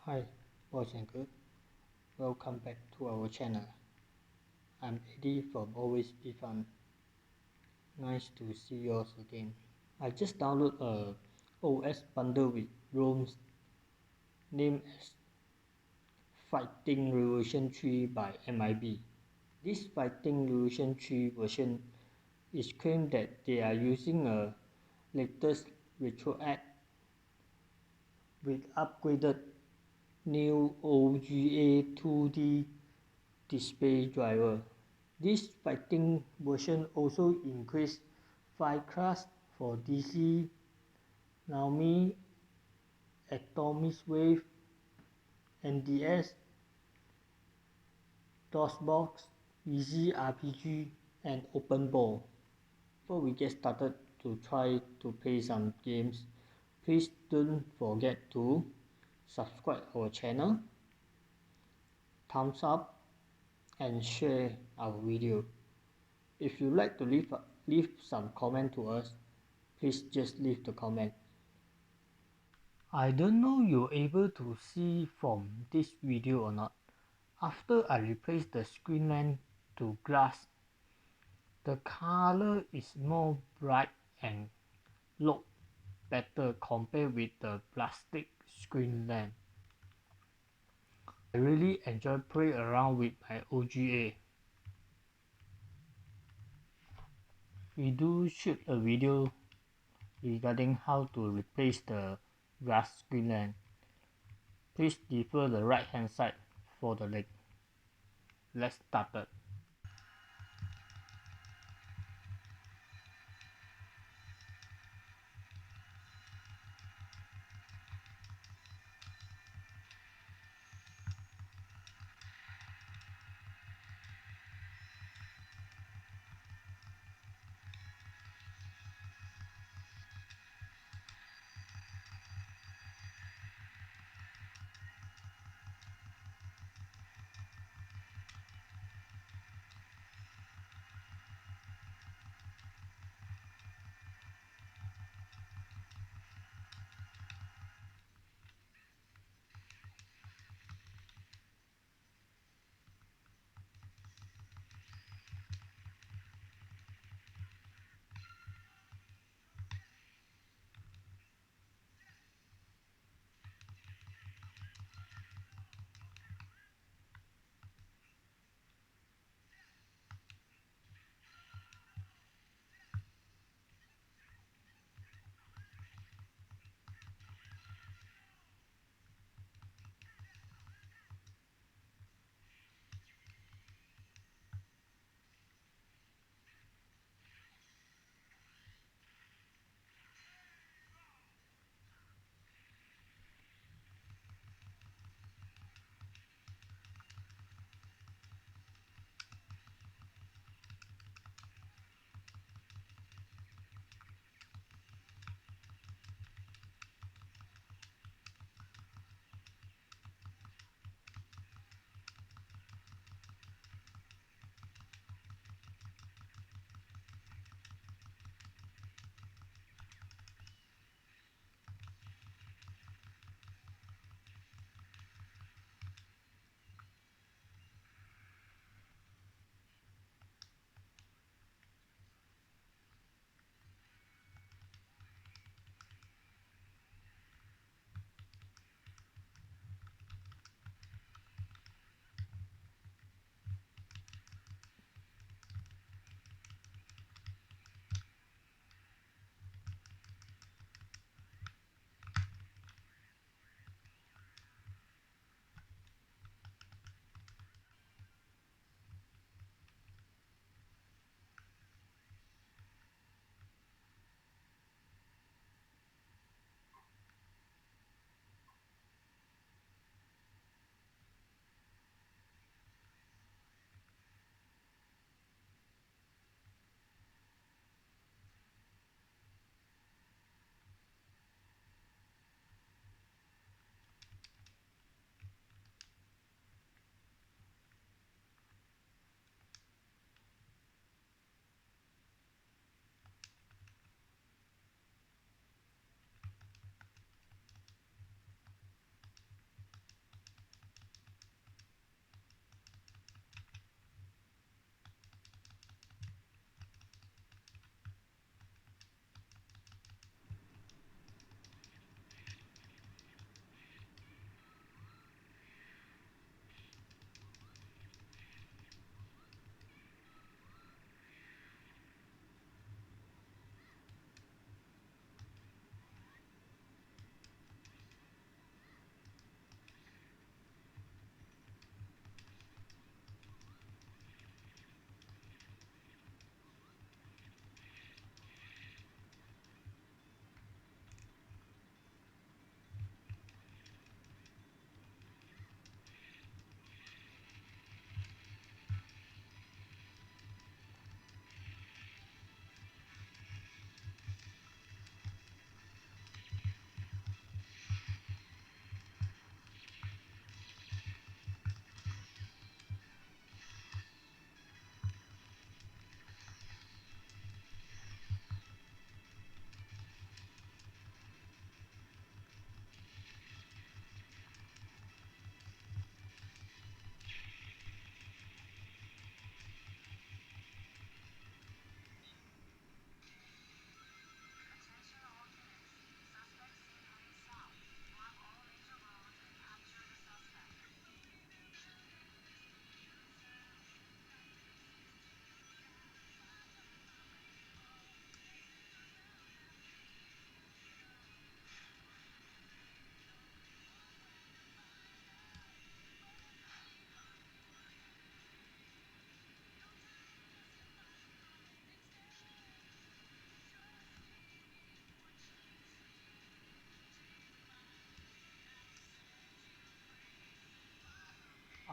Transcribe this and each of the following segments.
Hi, boys and girls. Welcome back to our channel. I'm Eddie from Always Be Fun. Nice to see you all again. I just downloaded a OS bundle with ROMs named as Fighting Revolution 3 by MIB. This Fighting Revolution 3 version is claimed that they are using a latest RetroAct with upgraded new OGA 2D display driver. This fighting version also increased 5 classes for DC, Naomi, Atomiswave, NDS, DOSBox, Easy RPG, and Open Ball. Before we get started to try to play some games, please don't forget to subscribe our channel, thumbs up, and share our video. If you'd like to leave some comment to us, please just leave the comment. I don't know you're able to see from this video or not. After I replace the screen lamp to glass, the color is more bright and look better compared with the plastic screen lamp. I really enjoy playing around with my OGA. We do shoot a video regarding how to replace the glass screen lamp. Please defer the right hand side for the link. Let's start it.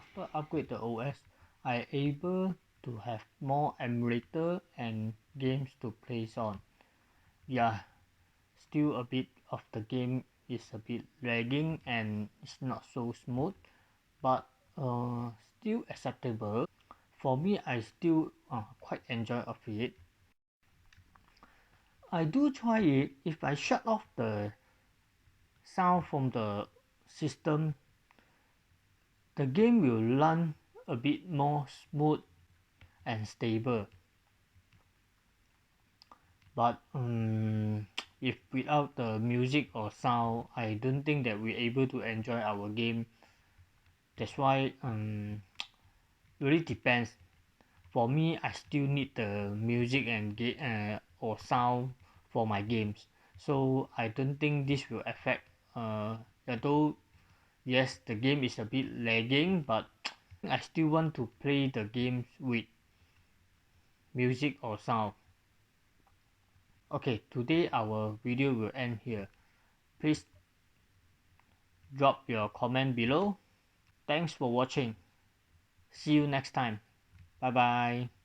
after upgrade the OS, I able to have more emulator and games to play on. Yeah, still a bit of the game is a bit lagging and it's not so smooth, but still acceptable. For me, I still quite enjoy of it. I do try it. If I shut off the sound from the system, the game will run a bit more smooth and stable. But if without the music or sound, I don't think that we're able to enjoy our game. That's why really depends. For me, I still need the music and or sound for my games, so I don't think this will affect. Although yes, the game is a bit lagging, but I still want to play the games with music or sound. Okay, today our video will end here. Please drop your comment below. Thanks for watching. See you next time. Bye bye.